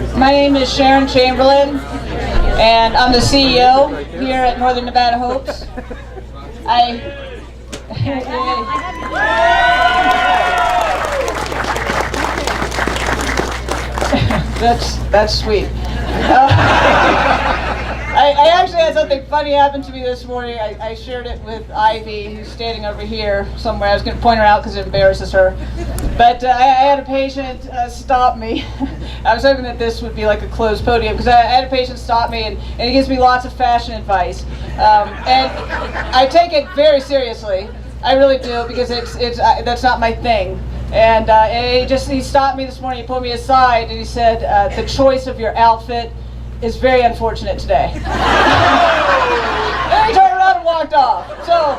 My name is Sharon Chamberlain, and I'm the CEO here at Northern Nevada Hopes. That's sweet. I actually had something funny happen to me this morning. I shared it with Ivy, who's standing over here somewhere. I was going to point her out because it embarrasses her. But I had a patient stop me. I was hoping that this would be like a closed podium, because I had a patient stop me, and he gives me lots of fashion advice. And I take it very seriously. I really do, because that's not my thing. And he stopped me this morning. He pulled me aside and he said, "The choice of your outfit is very unfortunate today." Then he turned around and walked off. So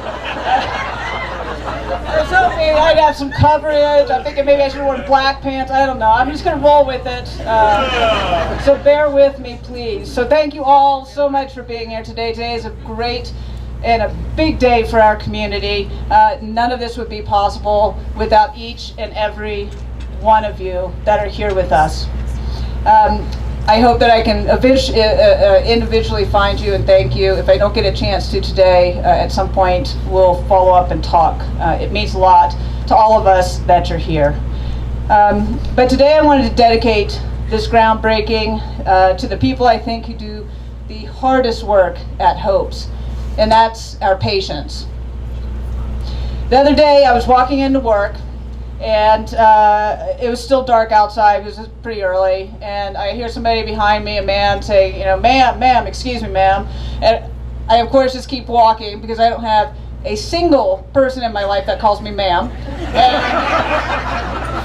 I was hoping I'd have some coverage. I'm thinking maybe I should have worn black pants. I don't know. I'm just going to roll with it. So bear with me, please. So thank you all so much for being here today. Today is a great and a big day for our community. None of this would be possible without each and every one of you that are here with us. I hope that I can individually find you and thank you. If I don't get a chance to today, at some point we'll follow up and talk. It means a lot to all of us that you're here. But today I wanted to dedicate this groundbreaking to the people I think who do the hardest work at Hopes, and that's our patients. The other day I was walking into work, and it was still dark outside. It was pretty early, and I hear somebody behind me, a man, say, "Ma'am, excuse me, ma'am." And I, of course, just keep walking because I don't have a single person in my life that calls me ma'am. And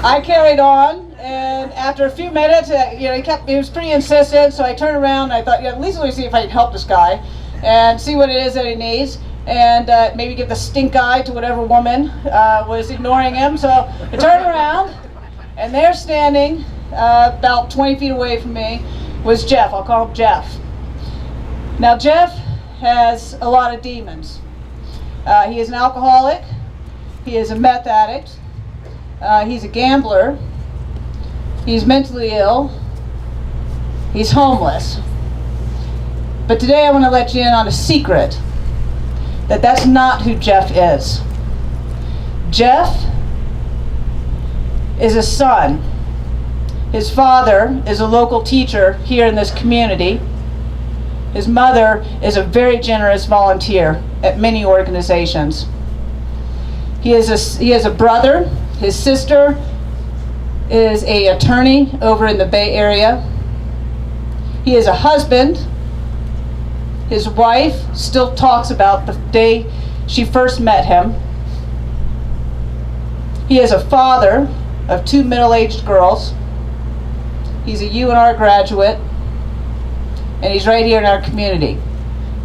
I carried on, and after a few minutes, he was pretty insistent, so I turned around and I thought, at least let me see if I can help this guy and see what it is that he needs, and maybe give the stink eye to whatever woman was ignoring him. So I turned around, and there standing about 20 feet away from me was Jeff. I'll call him Jeff. Now Jeff has a lot of demons. He is an alcoholic, he is a meth addict, he's a gambler, he's mentally ill, he's homeless. But today I want to let you in on a secret, that that's not who Jeff is. Jeff is a son. His father is a local teacher here in this community. His mother is a very generous volunteer at many organizations. He has a brother. His sister is an attorney over in the Bay Area. He is a husband. His wife still talks about the day she first met him. He is a father of 2 middle-aged girls. He's a UNR graduate, and he's right here in our community.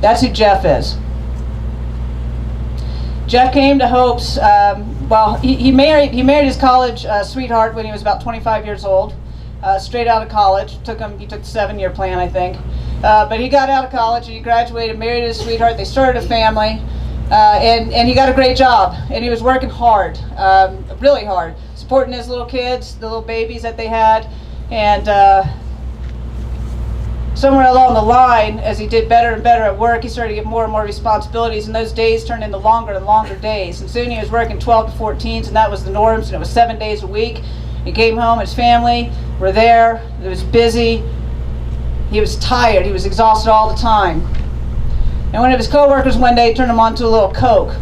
That's who Jeff is. Jeff came to Hopes, he married his college sweetheart when he was about 25 years old, straight out of college. He took the 7-year plan, I think. But he got out of college, and he graduated, married his sweetheart. They started a family, and he got a great job. And he was working hard, really hard, supporting his little kids, the little babies that they had. And somewhere along the line, as he did better and better at work, he started to get more and more responsibilities, and those days turned into longer and longer days. And soon he was working 12 to 14s, and that was the norms, and it was 7 days a week. He came home, his family were there, it was busy. He was tired, he was exhausted all the time. And one of his coworkers one day turned him on to a little Coke.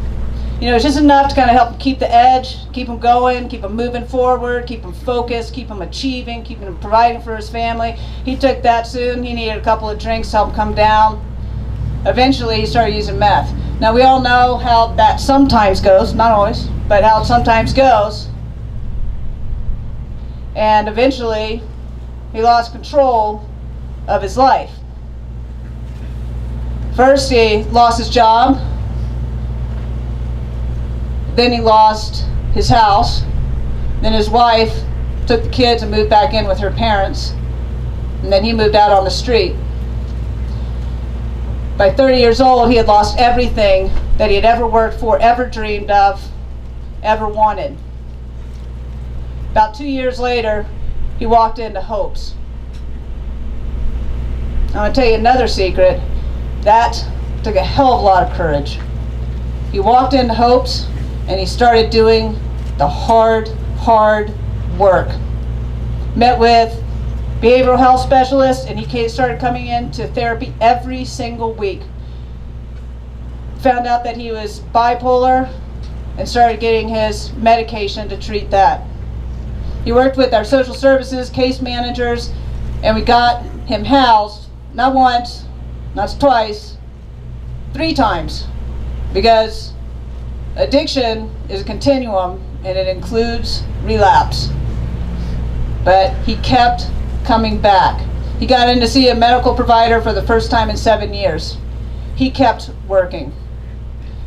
It's just enough to kind of help him keep the edge, keep him going, keep him moving forward, keep him focused, keep him achieving, keep him providing for his family. He took that soon. He needed a couple of drinks to help him come down. Eventually, he started using meth. Now, we all know how that sometimes goes, not always, but how it sometimes goes. And eventually, he lost control of his life. First, he lost his job. Then he lost his house. Then his wife took the kids and moved back in with her parents. And then he moved out on the street. By 30 years old, he had lost everything that he had ever worked for, ever dreamed of, ever wanted. About 2 years later, he walked into Hopes. I'm going to tell you another secret. That took a hell of a lot of courage. He walked into Hope's and he started doing the hard work. Met with behavioral health specialists, and he started coming into therapy every single week. Found out that he was bipolar and started getting his medication to treat that. He worked with our social services, case managers, and we got him housed, not once, not twice, 3 times, because addiction is a continuum and it includes relapse. But he kept coming back. He got in to see a medical provider for the first time in 7 years. He kept working.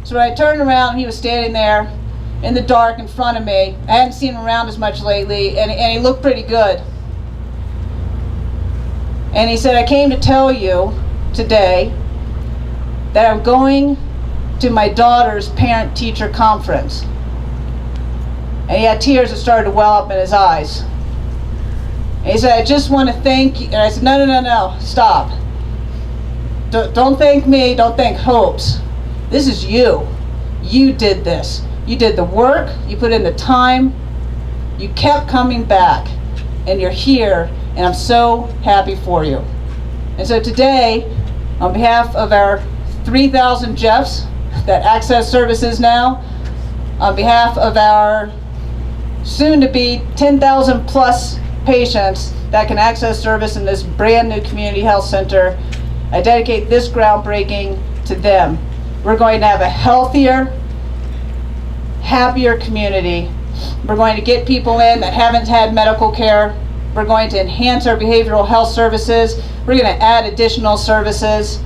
So when I turned around, he was standing there in the dark in front of me. I hadn't seen him around as much lately, and he looked pretty good. And he said, I came to tell you today that I'm going to my daughter's parent-teacher conference. And he had tears that started to well up in his eyes. And he said, I just want to thank you. And I said, no, stop. Don't thank me, don't thank Hope's. This is you. You did this. You did the work, you put in the time, you kept coming back, and you're here, and I'm so happy for you. And so today, on behalf of our 3,000 Jeffs that access services now, on behalf of our soon-to-be 10,000 plus patients that can access service in this brand new community health center, I dedicate this groundbreaking to them. We're going to have a healthier, happier community. We're going to get people in that haven't had medical care. We're going to enhance our behavioral health services. We're going to add additional services.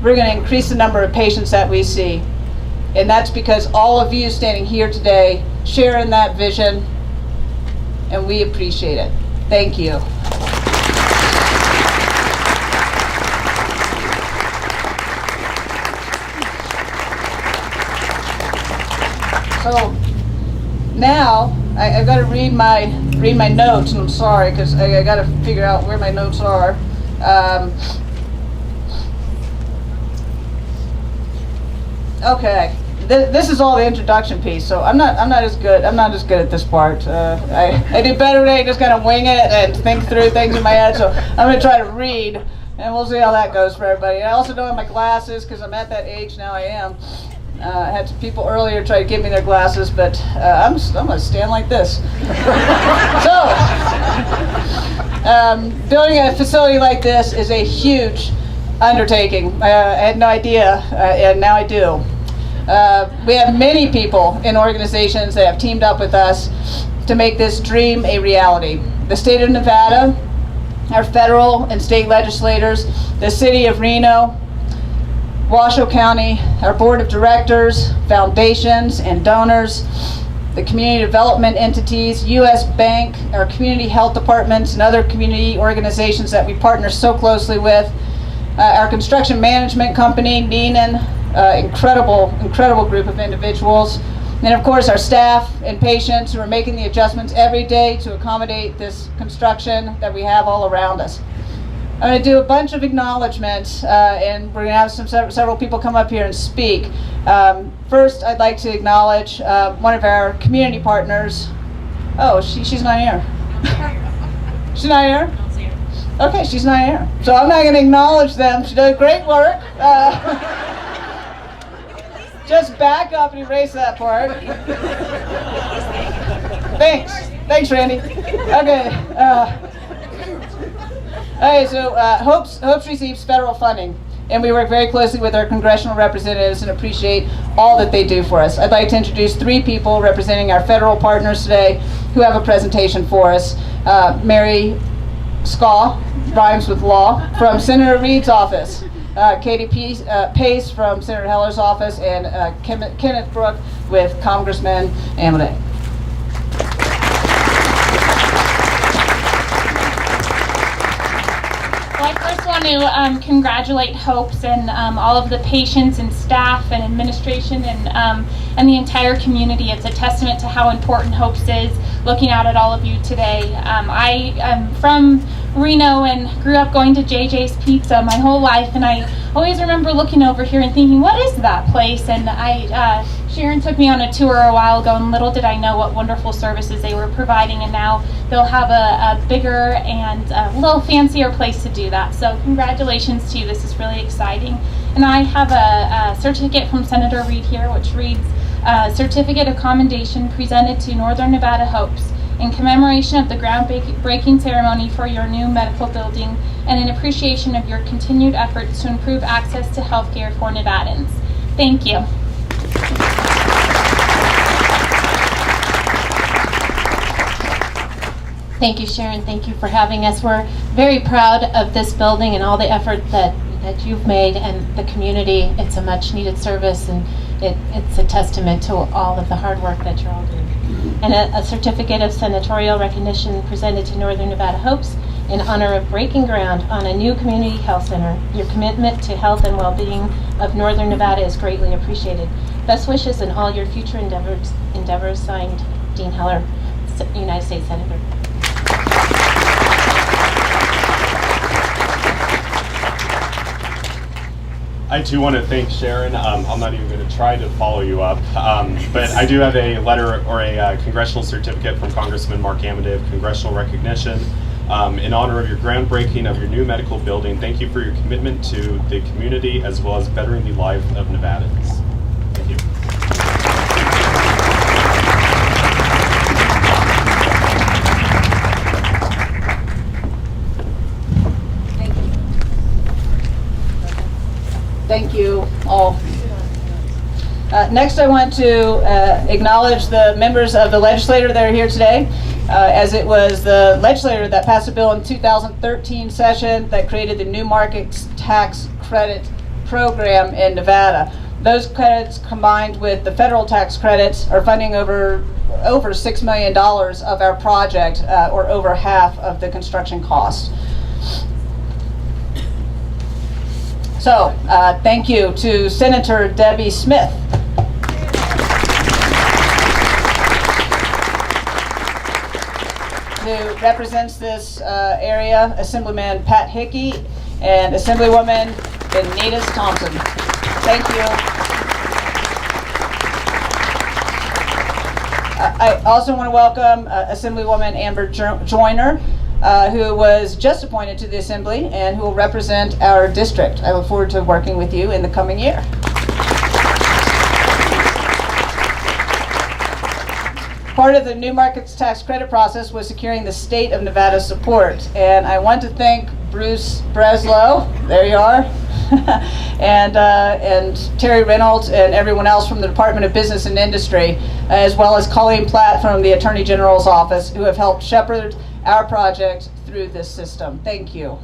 We're going to increase the number of patients that we see. And that's because all of you standing here today share in that vision, and we appreciate it. Thank you. So now I've got to read my notes, and I'm sorry because I got to figure out where my notes are. Okay, this is all the introduction piece. So I'm not as good at this part. I do better when I just kind of wing it and think through things in my head. So I'm going to try to read, and we'll see how that goes for everybody. I also don't have my glasses because I'm at that age now. I am. I had some people earlier try to give me their glasses, but I'm going to stand like this. So, building a facility like this is a huge undertaking. I had no idea, and now I do. We have many people in organizations that have teamed up with us to make this dream a reality. The state of Nevada, our federal and state legislators, the city of Reno, Washoe County, our board of directors, foundations and donors, the community development entities, U.S. Bank, our community health departments, and other community organizations that we partner so closely with, our construction management company, Neenan, incredible group of individuals, and of course our staff and patients who are making the adjustments every day to accommodate this construction that we have all around us. I'm going to do a bunch of acknowledgments, and we're going to have several people come up here and speak. First, I'd like to acknowledge one of our community partners. Oh, she's not here. She's not here? Okay, she's not here. So I'm not going to acknowledge them. She does great work. Just back up and erase that part. Thanks, Randy. Okay. Okay, so Hope's receives federal funding, and we work very closely with our congressional representatives and appreciate all that they do for us. I'd like to introduce 3 people representing our federal partners today who have a presentation for us. Mary Skau, rhymes with law, from Senator Reid's office. Katie Pace from Senator Heller's office, and Kenneth Brooke with Congressman Amodei. Well, I first want to congratulate Hope's and all of the patients and staff and administration and the entire community. It's a testament to how important Hope's is, looking out at all of you today. I am from Reno and grew up going to JJ's Pizza my whole life, and I always remember looking over here and thinking, what is that place? And Sharon took me on a tour a while ago, and little did I know what wonderful services they were providing, and now they'll have a bigger and a little fancier place to do that. So congratulations to you, this is really exciting. And I have a certificate from Senator Reid here, which reads, Certificate of Commendation presented to Northern Nevada Hopes in commemoration of the groundbreaking ceremony for your new medical building and in appreciation of your continued efforts to improve access to healthcare for Nevadans. Thank you. Thank you, Sharon. Thank you for having us. We're very proud of this building and all the effort that you've made and the community. It's a much needed service, and it's a testament to all of the hard work that you're all doing. And a certificate of senatorial recognition presented to Northern Nevada Hopes in honor of breaking ground on a new community health center. Your commitment to health and well-being of Northern Nevada is greatly appreciated. Best wishes in all your future endeavors. Signed, Dean Heller, United States Senator. I too want to thank Sharon. I'm not even going to try to follow you up, but I do have a letter or a congressional certificate from Congressman Mark Amodei of congressional recognition in honor of your groundbreaking of your new medical building. Thank you for your commitment to the community as well as bettering the life of Nevadans. Thank you. Thank you all. Next, I want to acknowledge the members of the legislature that are here today, as it was the legislature that passed a bill in 2013 session that created the New Markets Tax Credit Program in Nevada. Those credits, combined with the federal tax credits, are funding over $6 million of our project, or over half of the construction cost. So, thank you to Senator Debbie Smith. Who represents this area, Assemblyman Pat Hickey and Assemblywoman Benita Thompson. Thank you. I also want to welcome Assemblywoman Amber Joyner, who was just appointed to the Assembly and who will represent our district. I look forward to working with you in the coming year. Part of the New Markets Tax Credit process was securing the state of Nevada's support. And I want to thank Bruce Breslow, there you are, and Terry Reynolds and everyone else from the Department of Business and Industry, as well as Colleen Platt from the Attorney General's office, who have helped shepherd our project through this system. Thank you.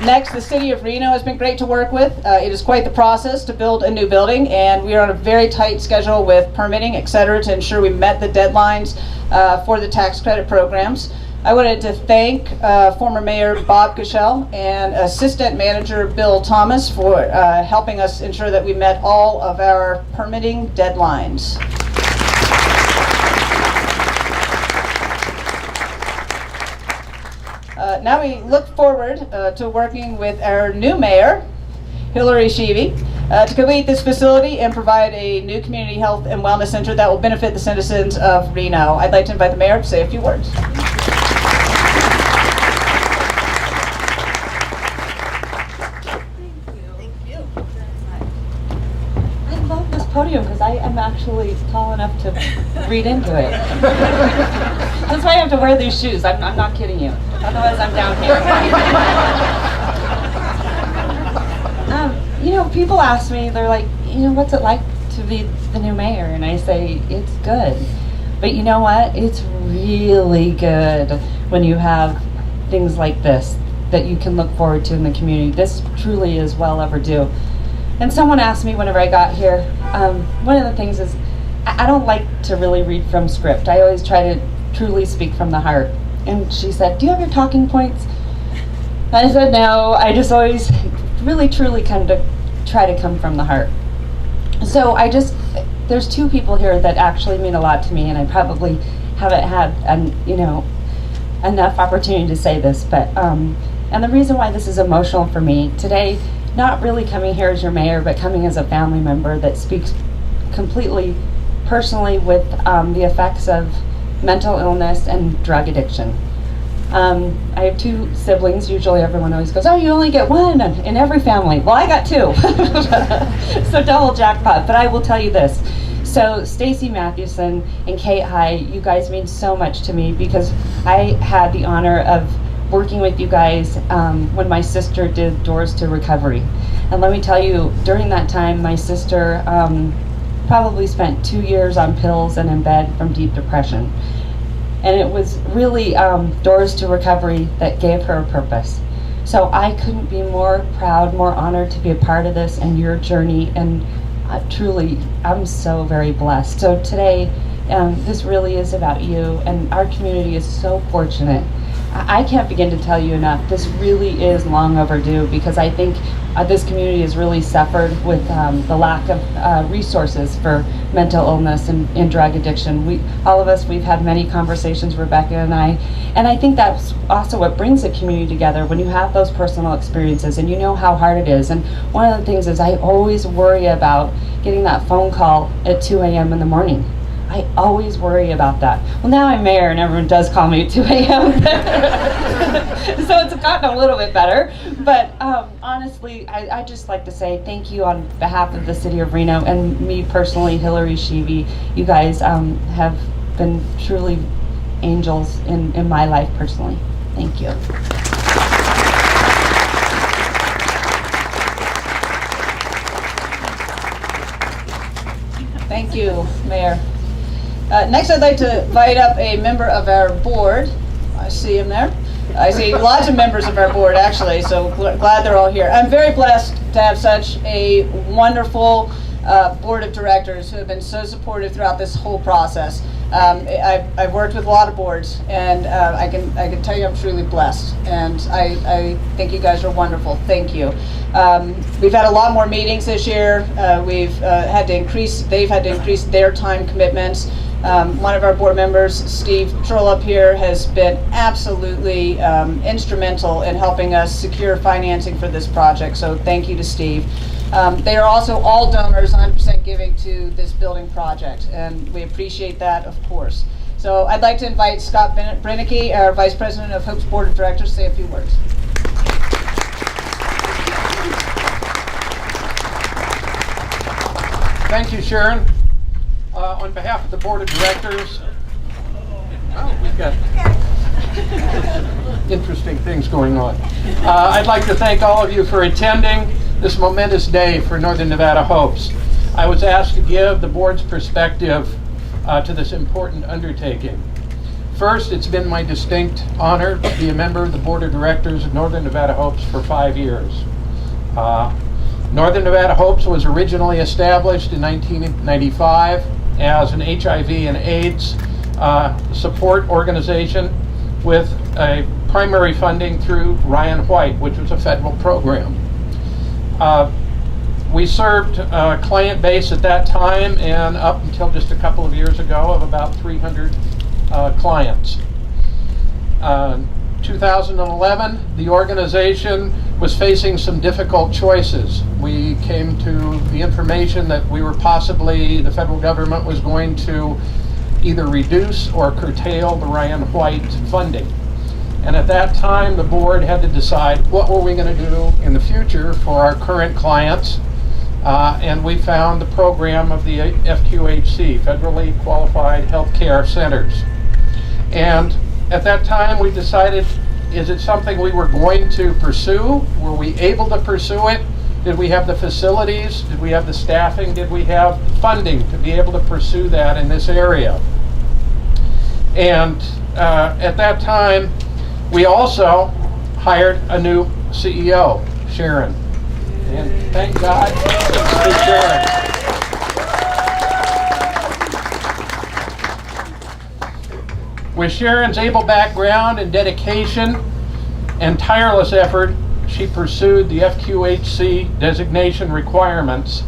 Next, the City of Reno has been great to work with. It is quite the process to build a new building, and we are on a very tight schedule with permitting, et cetera, to ensure we met the deadlines for the tax credit programs. I wanted to thank former Mayor Bob Cashel and Assistant Manager Bill Thomas for helping us ensure that we met all of our permitting deadlines. Now we look forward to working with our new mayor, Hillary Schieve, to complete this facility and provide a new community health and wellness center that will benefit the citizens of Reno. I'd like to invite the mayor to say a few words. Podium because I am actually tall enough to read into it. That's why I have to wear these shoes. I'm not kidding you. Otherwise, I'm down here. You know, people ask me, they're like, you know, what's it like to be the new mayor? And I say, it's good. But you know what? It's really good when you have things like this that you can look forward to in the community. This truly is well overdue. And someone asked me whenever I got here, one of the things is, I don't like to really read from script. I always try to truly speak from the heart. And she said, do you have your talking points? And I said, no, I just always really truly kind of try to come from the heart. So there's two people here that actually mean a lot to me, and I probably haven't had enough opportunity to say this, but and the reason why this is emotional for me today, not really coming here as your mayor, but coming as a family member that speaks completely personally with the effects of mental illness and drug addiction. I have 2 siblings. Usually everyone always goes, oh, you only get 1 in every family. Well, I got 2. So double jackpot. But I will tell you this. So Stacie Mathewson and Kate High, you guys mean so much to me because I had the honor of working with you guys when my sister did Doors to Recovery. And let me tell you, during that time, my sister probably spent 2 years on pills and in bed from deep depression. And it was really Doors to Recovery that gave her a purpose. So I couldn't be more proud, more honored to be a part of this and your journey. And truly, I'm so very blessed. So today, this really is about you, and our community is so fortunate. I can't begin to tell you enough. This really is long overdue because I think this community has really suffered with the lack of resources for mental illness and drug addiction. All of us, we've had many conversations, Rebecca and I think that's also what brings the community together when you have those personal experiences and you know how hard it is. And one of the things is I always worry about getting that phone call at 2 a.m. in the morning. I always worry about that. Well, now I'm mayor and everyone does call me at 2 a.m. So it's gotten a little bit better. But honestly, I just like to say thank you on behalf of the city of Reno and me personally, Hillary Schieve. You guys have been truly angels in my life personally. Thank you. Thank you, Mayor. Next, I'd like to invite up a member of our board. I see him there. I see lots of members of our board, actually, so glad they're all here. I'm very blessed to have such a wonderful board of directors who have been so supportive throughout this whole process. I've worked with a lot of boards, and I can tell you I'm truly blessed, and I think you guys are wonderful. Thank you. We've had a lot more meetings this year. They've had to increase their time commitments. One of our board members, Steve Troll here, has been absolutely instrumental in helping us secure financing for this project, so thank you to Steve. They are also all donors, 100% giving to this building project, and we appreciate that, of course. So I'd like to invite Scott Brenneke, our Vice President of Hope's Board of Directors, to say a few words. Thank you, Sharon. On behalf of the Board of Directors, we've got interesting things going on. I'd like to thank all of you for attending this momentous day for Northern Nevada Hopes. I was asked to give the board's perspective to this important undertaking. First, it's been my distinct honor to be a member of the Board of Directors of Northern Nevada Hopes for 5 years. Northern Nevada Hopes was originally established in 1995 as an HIV and AIDS support organization with a primary funding through Ryan White, which was a federal program. We served a client base at that time and up until just a couple of years ago of about 300 clients. 2011, the organization was facing some difficult choices. We came to the information that the federal government was going to either reduce or curtail the Ryan White funding. And at that time, the board had to decide what were we going to do in the future for our current clients. And we found the program of the FQHC, Federally Qualified Healthcare Centers. And at that time, we decided, is it something we were going to pursue? Were we able to pursue it? Did we have the facilities? Did we have the staffing? Did we have funding to be able to pursue that in this area? And at that time, we also hired a new CEO, Sharon. And thank God for Sharon. With Sharon's able background and dedication and tireless effort, she pursued the FQHC designation requirements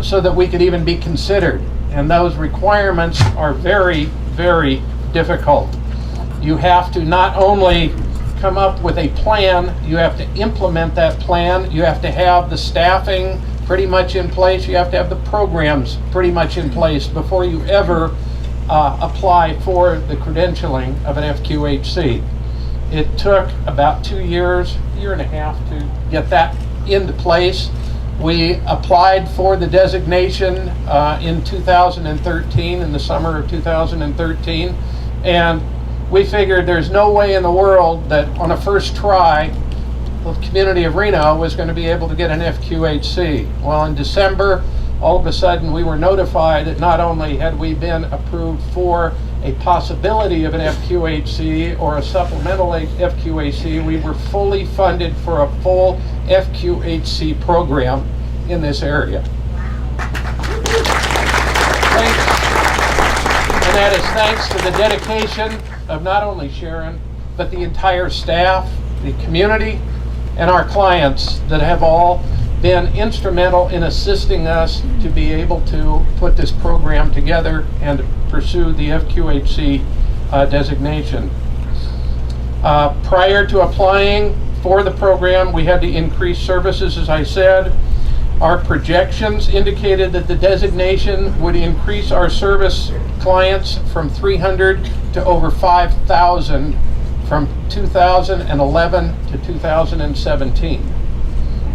so that we could even be considered. And those requirements are very, very difficult. You have to not only come up with a plan, you have to implement that plan, you have to have the staffing pretty much in place, you have to have the programs pretty much in place before you ever apply for the credentialing of an FQHC. It took about 2 years, year and a half to get that into place. We applied for the designation in 2013, in the summer of 2013, and we figured there's no way in the world that on a first try, the community of Reno was going to be able to get an FQHC. Well, in December, all of a sudden we were notified that not only had we been approved for a possibility of an FQHC or a supplemental FQHC, we were fully funded for a full FQHC program in this area. And that is thanks to the dedication of not only Sharon, but the entire staff, the community, and our clients that have all been instrumental in assisting us to be able to put this program together and to pursue the FQHC designation. Prior to applying for the program, we had to increase services, as I said. Our projections indicated that the designation would increase our service clients from 300 to over 5,000 from 2011 to 2017.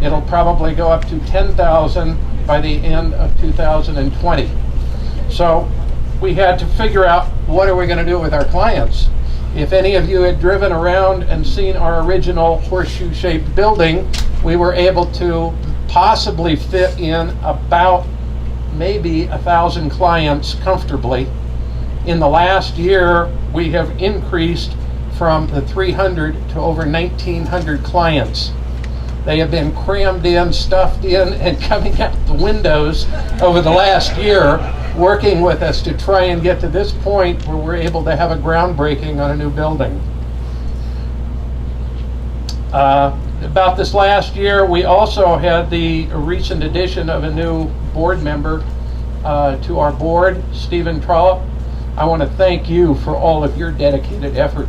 It'll probably go up to 10,000 by the end of 2020. So we had to figure out, what are we going to do with our clients? If any of you had driven around and seen our original horseshoe-shaped building, we were able to possibly fit in about maybe 1,000 clients comfortably. In the last year, we have increased from the 300 to over 1,900 clients. They have been crammed in, stuffed in, and coming out the windows over the last year, working with us to try and get to this point where we're able to have a groundbreaking on a new building. About this last year, we also had the recent addition of a new board member to our board, Stephen Trollope. I want to thank you for all of your dedicated effort.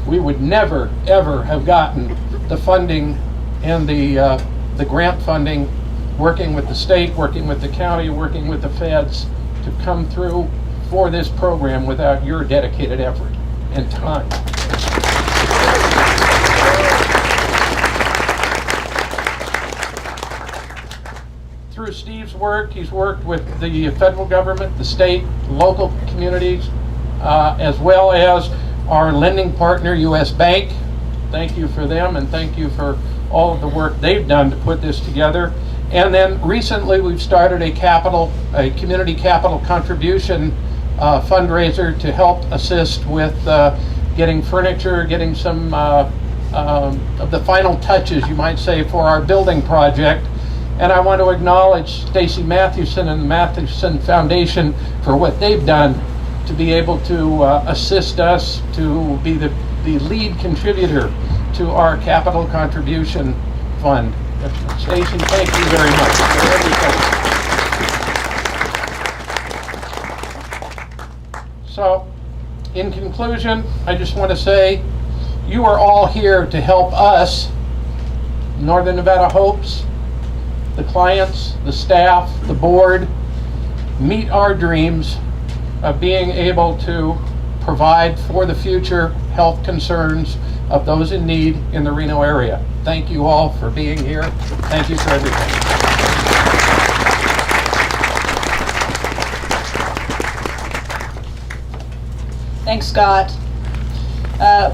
We would never, ever have gotten the funding and the grant funding, working with the state, working with the county, working with the feds, to come through for this program without your dedicated effort and time. Through Steve's work, he's worked with the federal government, the state, local communities, as well as our lending partner, U.S. Bank. Thank you for them, and thank you for all of the work they've done to put this together. And then recently we've started a community capital contribution fundraiser to help assist with getting furniture, getting some of the final touches, you might say, for our building project. And I want to acknowledge Stacie Mathewson and the Mathewson Foundation for what they've done to be able to assist us to be the lead contributor to our capital contribution fund. Stacie, thank you very much for everything. So, in conclusion, I just want to say, you are all here to help us, Northern Nevada Hopes, the clients, the staff, the board, meet our dreams of being able to provide for the future health concerns of those in need in the Reno area. Thank you all for being here. Thank you for everything. Thanks, Scott.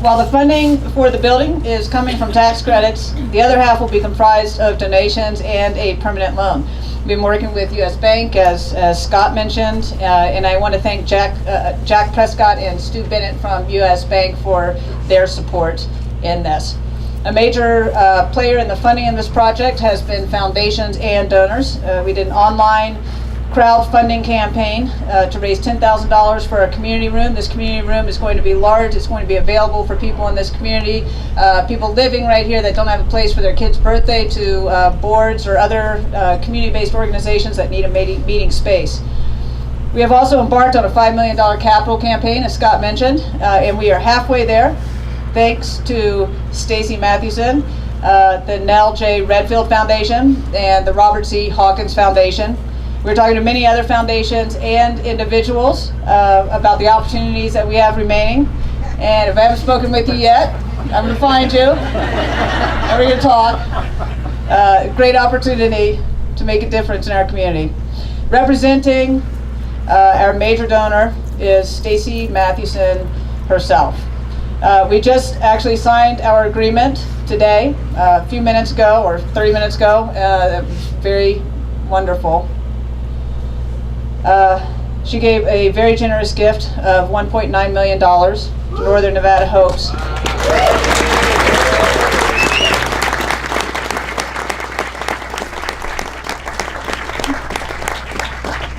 While the funding for the building is coming from tax credits, the other half will be comprised of donations and a permanent loan. We've been working with U.S. Bank, as Scott mentioned, and I want to thank Jack Prescott and Stu Bennett from U.S. Bank for their support in this. A major player in the funding in this project has been foundations and donors. We did an online crowdfunding campaign to raise $10,000 for a community room. This community room is going to be large. It's going to be available for people in this community, people living right here that don't have a place for their kid's birthday, to boards or other community-based organizations that need a meeting space. We have also embarked on a $5 million capital campaign, as Scott mentioned, and we are halfway there, thanks to Stacie Mathewson, the Nell J. Redfield Foundation, and the Robert C. Hawkins Foundation. We're talking to many other foundations and individuals about the opportunities that we have remaining. And if I haven't spoken with you yet, I'm going to find you, and we're going to talk. Great opportunity to make a difference in our community. Representing our major donor is Stacie Mathewson herself. We just actually signed our agreement today, a few minutes ago, or 30 minutes ago. It was very wonderful. She gave a very generous gift of $1.9 million to Northern Nevada Hopes.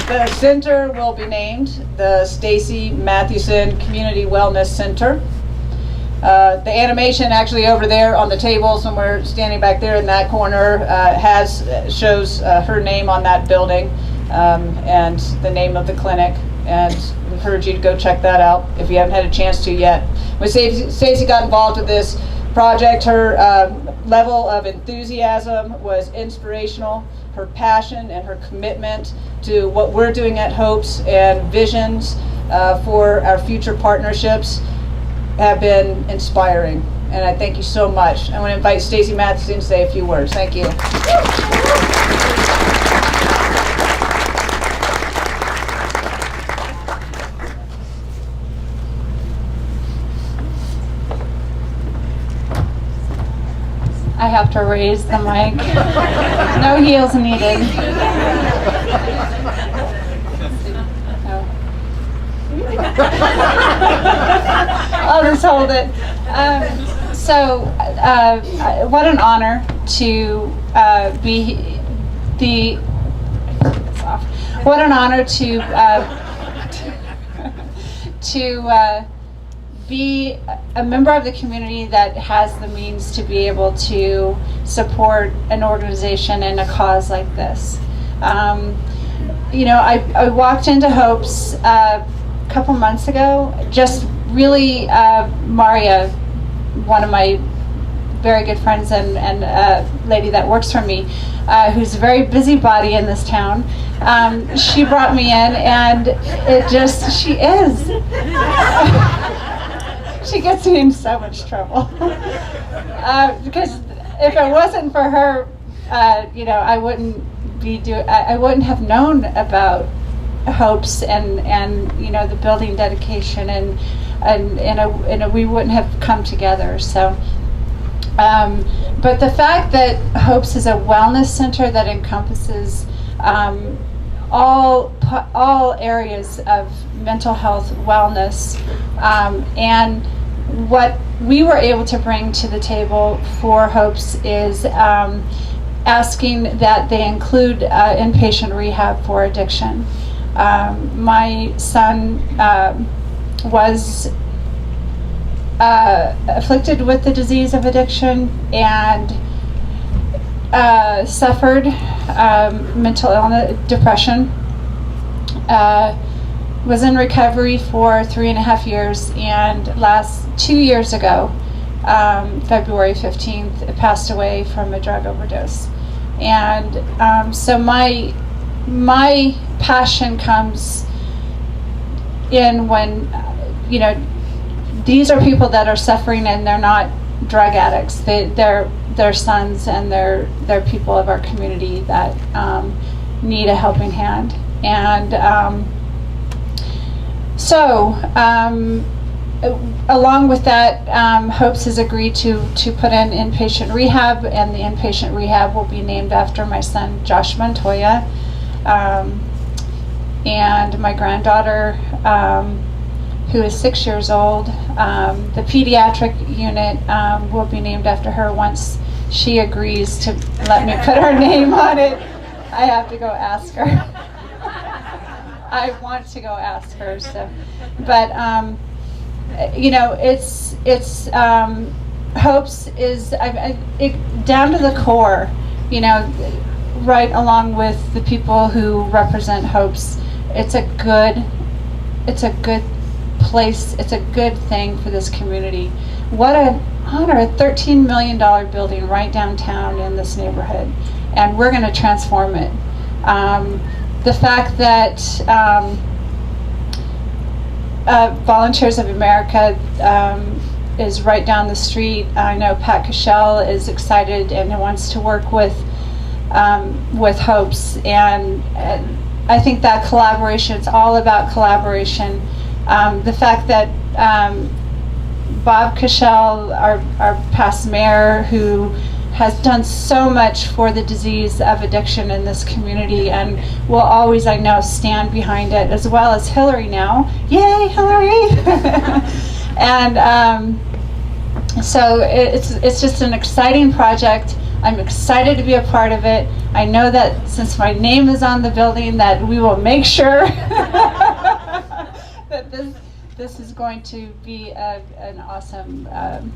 The center will be named the Stacie Mathewson Community Wellness Center. The animation actually over there on the table, somewhere standing back there in that corner, shows her name on that building and the name of the clinic. And I encourage you to go check that out if you haven't had a chance to yet. When Stacie got involved with this project, her level of enthusiasm was inspirational. Her passion and her commitment to what we're doing at Hopes and visions for our future partnerships have been inspiring. And I thank you so much. I want to invite Stacie Mathewson to say a few words. Thank you. I have to raise the mic. No heels needed. No. I'll just hold it. What an honor to be the. What an honor to be a member of the community that has the means to be able to support an organization and a cause like this. I walked into Hopes a couple months ago, just really, Maria, one of my very good friends and a lady that works for me, who's a very busybody in this town, she brought me in, and she is. She gets me in so much trouble because if it wasn't for her, I wouldn't have known about Hopes and the building dedication and we wouldn't have come together. So, but the fact that Hopes is a wellness center that encompasses all areas of mental health wellness, and what we were able to bring to the table for Hopes is asking that they include inpatient rehab for addiction. My son was afflicted with the disease of addiction and suffered mental illness, depression, was in recovery for 3.5 years, and last 2 years ago, February 15th, passed away from a drug overdose. And so my passion comes in when, these are people that are suffering and they're not drug addicts. They're sons and they're people of our community that need a helping hand. And along with that, Hopes has agreed to put in inpatient rehab, and the inpatient rehab will be named after my son Josh Montoya, and my granddaughter, who is 6 years old. The pediatric unit will be named after her once she agrees to let me put her name on it. I have to go ask her. I want to go ask her. So, but it's Hopes is down to the core. Right along with the people who represent Hopes. it's a good place. It's a good thing for this community. What an honor, a $13 million building right downtown in this neighborhood, and we're going to transform it. The fact that Volunteers of America is right down the street. I know Pat Cashel is excited and wants to work with Hopes, and I think that collaboration, it's all about collaboration. The fact that Bob Cashel, our past mayor, who has done so much for the disease of addiction in this community and will always, I know, stand behind it, as well as Hillary now. Yay, Hillary! And so it's just an exciting project. I'm excited to be a part of it. I know that since my name is on the building, that we will make sure that this is going to be an awesome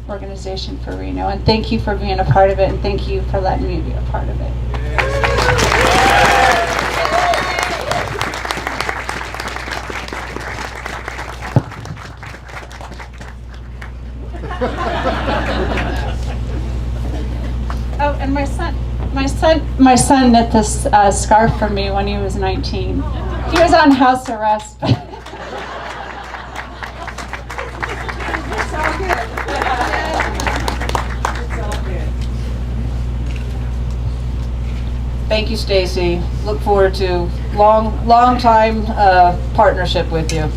organization for Reno. And thank you for being a part of it, and thank you for letting me be a part of it. Oh, and my son knit this scarf for me when he was 19. He was on house arrest. Thank you, Stacie. Look forward to long time partnership with you.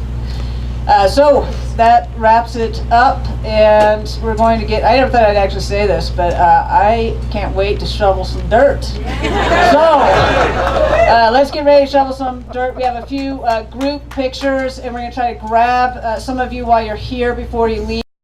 So that wraps it up, and we're going to get, I never thought I'd actually say this, but I can't wait to shovel some dirt. So let's get ready to shovel some dirt. We have a few group pictures, and we're going to try to grab some of you while you're here before you leave.